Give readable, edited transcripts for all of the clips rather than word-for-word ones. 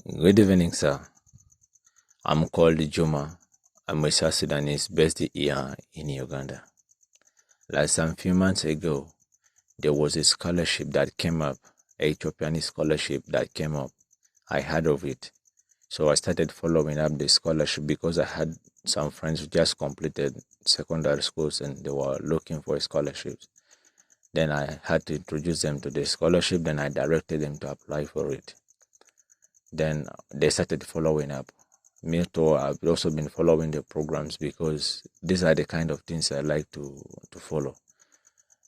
Good evening, sir. I'm called Juma. I'm a South Sudanese based here in Uganda. Like some few months ago, there was a scholarship that came up, a Ethiopian scholarship that came up. I heard of it. So I started following up the scholarship because I had some friends who just completed secondary schools and they were looking for scholarships. Then I had to introduce them to the scholarship, then I directed them to apply for it. Then they started following up. Me too, I've also been following the programs because these are the kind of things I like to follow.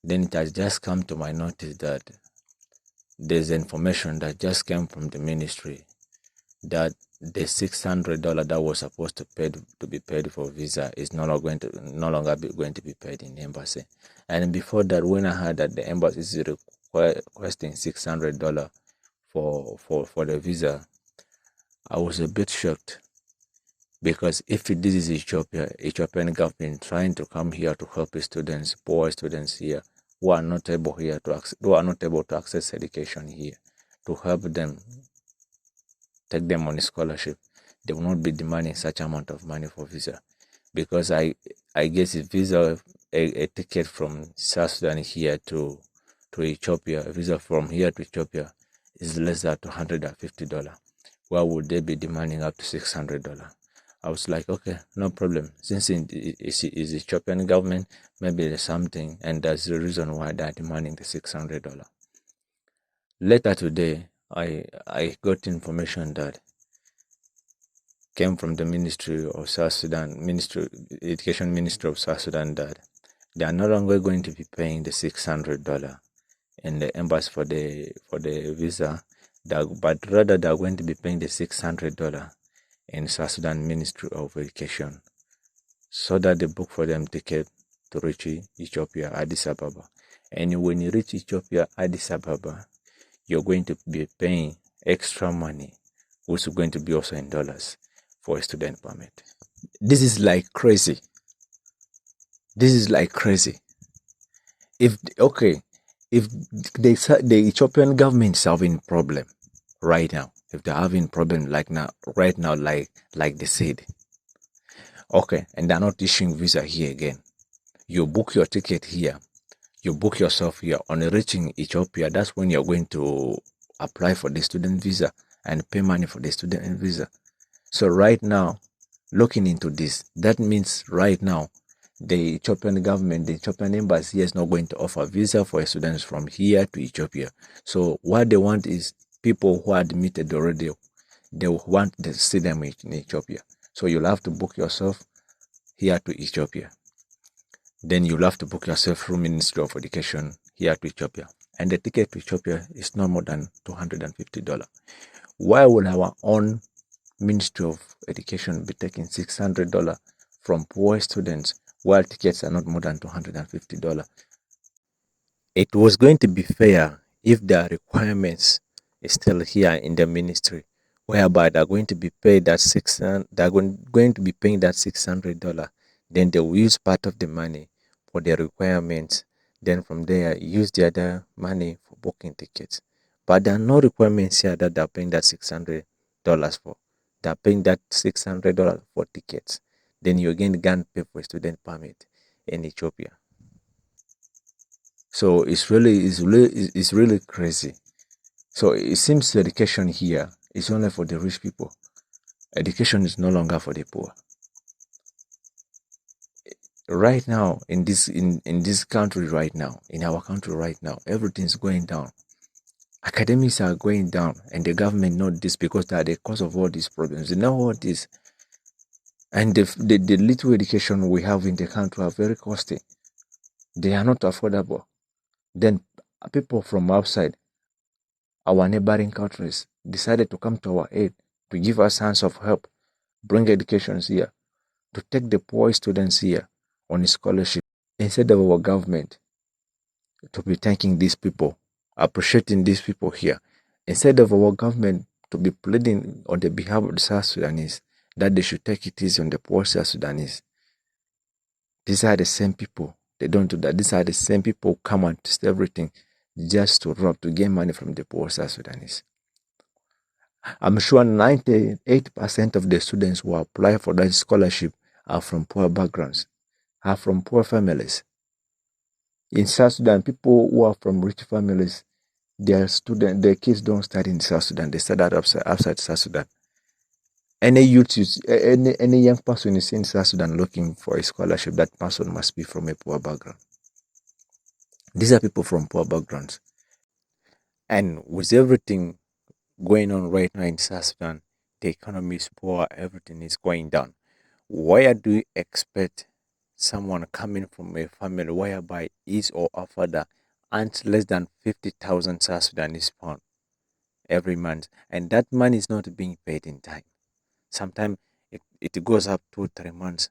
Then it has just come to my notice that there's information that just came from the ministry that the $600 that was supposed to be paid for visa is no longer going to be paid in the embassy. And before that, when I heard that the embassy is requesting $600 for the visa, I was a bit shocked. Because if this is Ethiopian government trying to come here to help students, poor students here, who are not able to access education here, to help them, take them on a scholarship, they will not be demanding such amount of money for visa. Because I guess a visa, a ticket from South Sudan here to Ethiopia, a visa from here to Ethiopia is less than $250. Why would they be demanding up to $600? I was like, okay, no problem. Since it's the Ethiopian government, maybe there's something, and that's the reason why they're demanding the $600. Later today, I got information that came from the Ministry of South Sudan, Education Ministry of South Sudan, that they are no longer going to be paying the $600 in the embassy for the visa, but rather they are going to be paying the $600 in South Sudan Ministry of Education, so that they book for them ticket to reach Ethiopia, Addis Ababa. And when you reach Ethiopia, Addis Ababa, you're going to be paying extra money, which is going to be also in dollars, for a student permit. This is like crazy. This is like crazy. If the Ethiopian government is having problem right now, if they're having problem like they said, okay, and they're not issuing visa here again, you book your ticket here, you book yourself here. On reaching Ethiopia, that's when you're going to apply for the student visa and pay money for the student visa. So right now, looking into this, that means right now, the Ethiopian government, the Ethiopian embassy is not going to offer visa for students from here to Ethiopia. So what they want is people who are admitted already, they want to see them in Ethiopia. So you'll have to book yourself here to Ethiopia. Then you'll have to book yourself through Ministry of Education here to Ethiopia. And the ticket to Ethiopia is not more than $250. Why will our own Ministry of Education be taking $600 from poor students while tickets are not more than $250? It was going to be fair if the requirements is still here in the ministry, whereby they're going to be paid that going to be paying that $600. Then they will use part of the money for their requirements. Then from there, use the other money for booking tickets. But there are no requirements here that they're paying that $600 for. They're paying that $600 for tickets. Then you again can pay for a student permit in Ethiopia. So it's really crazy. So it seems education here is only for the rich people. Education is no longer for the poor. Right now, in this country right now, in our country right now, everything's going down. Academics are going down, and the government knows this because they are the cause of all these problems. They know what is, and the little education we have in the country are very costly. They are not affordable. Then people from outside, our neighboring countries, decided to come to our aid, to give us hands of help, bring educations here, to take the poor students here on a scholarship, instead of our government to be thanking these people, appreciating these people here, instead of our government to be pleading on the behalf of the South Sudanese that they should take it easy on the poor South Sudanese. These are the same people. They don't do that. These are the same people who come and test everything just to rob, to gain money from the poor South Sudanese. I'm sure 98% of the students who apply for that scholarship are from poor backgrounds, are from poor families. In South Sudan, people who are from rich families, their kids don't study in South Sudan. They study outside South Sudan. Any young person is in South Sudan looking for a scholarship, that person must be from a poor background. These are people from poor backgrounds. And with everything going on right now in South Sudan, the economy is poor, everything is going down. Why do you expect someone coming from a family whereby his or her father earns less than 50,000 South Sudanese pound every month, and that money is not being paid in time? Sometimes it goes up 2 3 months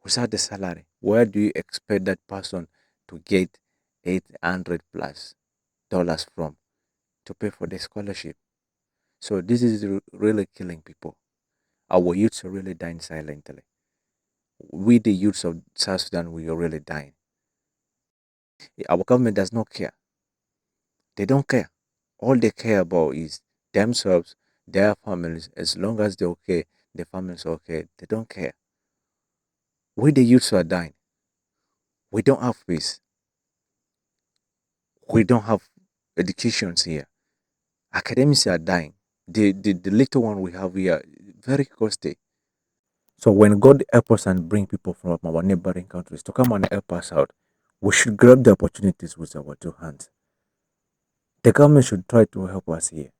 without the salary. Where do you expect that person to get 800 plus dollars from to pay for the scholarship? So this is really killing people. Our youths are really dying silently. We, the youths of South Sudan, we are really dying. Our government does not care. They don't care. All they care about is themselves, their families. As long as they're okay, the families are okay. They don't care. We, the youths, are dying. We don't have peace. We don't have educations here. Academics are dying. The little one we have here, very costly. So when God help us and bring people from our neighboring countries to come and help us out, we should grab the opportunities with our two hands. The government should try to help us here.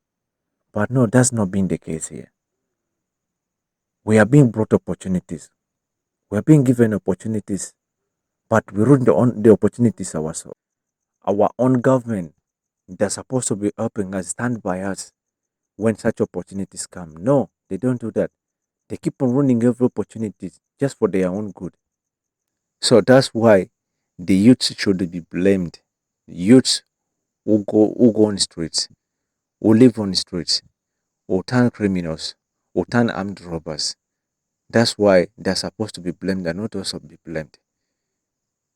But no, that's not being the case here. We are being brought opportunities. We are being given opportunities, but we ruin the opportunities ourselves. Our own government, they're supposed to be helping us, stand by us when such opportunities come. No, they don't do that. They keep on running every opportunity just for their own good. So that's why the youths should be blamed. Youths who go on the streets, who live on the streets, who turn criminals, who turn armed robbers. That's why they're supposed to be blamed and not also be blamed.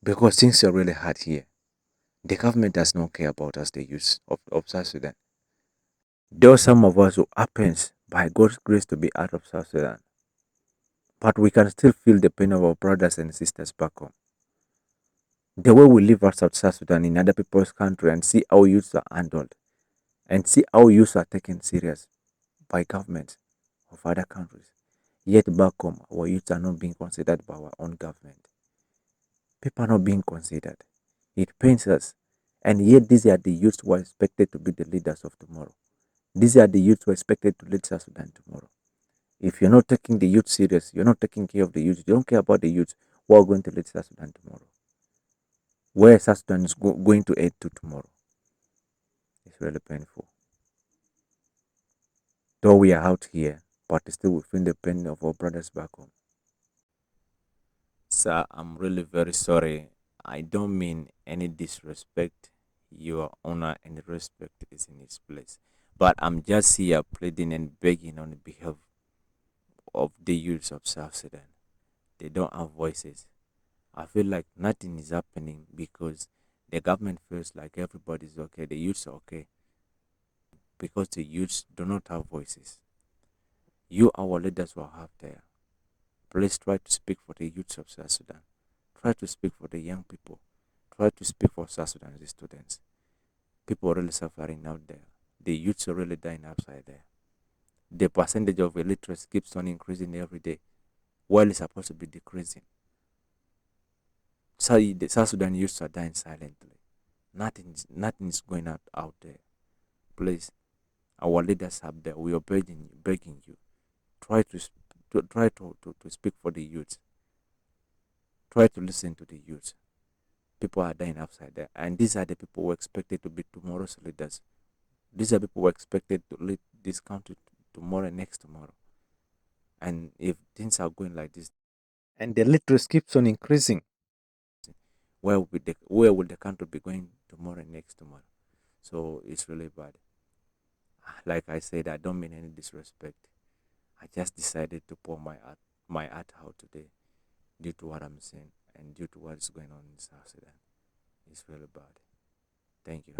Because things are really hard here. The government does not care about us, the youth of South Sudan. There are some of us who happens by God's grace to be out of South Sudan. But we can still feel the pain of our brothers and sisters back home. The way we live outside South Sudan in other people's country and see how youths are handled and see how youths are taken serious by governments of other countries. Yet back home, our youths are not being considered by our own government. People are not being considered. It pains us. And yet these are the youths who are expected to be the leaders of tomorrow. These are the youths who are expected to lead South Sudan tomorrow. If you're not taking the youth serious, you're not taking care of the youth, you don't care about the youth who are going to lead South Sudan tomorrow. Where South Sudan is going to head to tomorrow. It's really painful. Though we are out here, but still we feel the pain of our brothers back home. Sir, I'm really very sorry. I don't mean any disrespect. Your honor and respect is in its place. But I'm just here pleading and begging on behalf of the youths of South Sudan. They don't have voices. I feel like nothing is happening because the government feels like everybody's okay, the youths are okay, because the youths do not have voices. You, our leaders, will have there. Please try to speak for the youths of South Sudan. Try to speak for the young people. Try to speak for South Sudanese students. People are really suffering out there. The youths are really dying upside there. The percentage of illiteracy keeps on increasing every day, while it's supposed to be decreasing. So the South Sudan youths are dying silently. Nothing is going out there. Please, our leaders up there, we are begging you. Try to speak for the youth. Try to listen to the youth. People are dying upside there, and these are the people who are expected to be tomorrow's leaders. These are people who are expected to lead this country tomorrow and next tomorrow. And if things are going like this, and the literacy keeps on increasing, where will the country be going tomorrow and next tomorrow? So it's really bad. Like I said, I don't mean any disrespect. I just decided to pour my heart out today due to what I'm saying and due to what is going on in South Sudan. It's really bad. Thank you.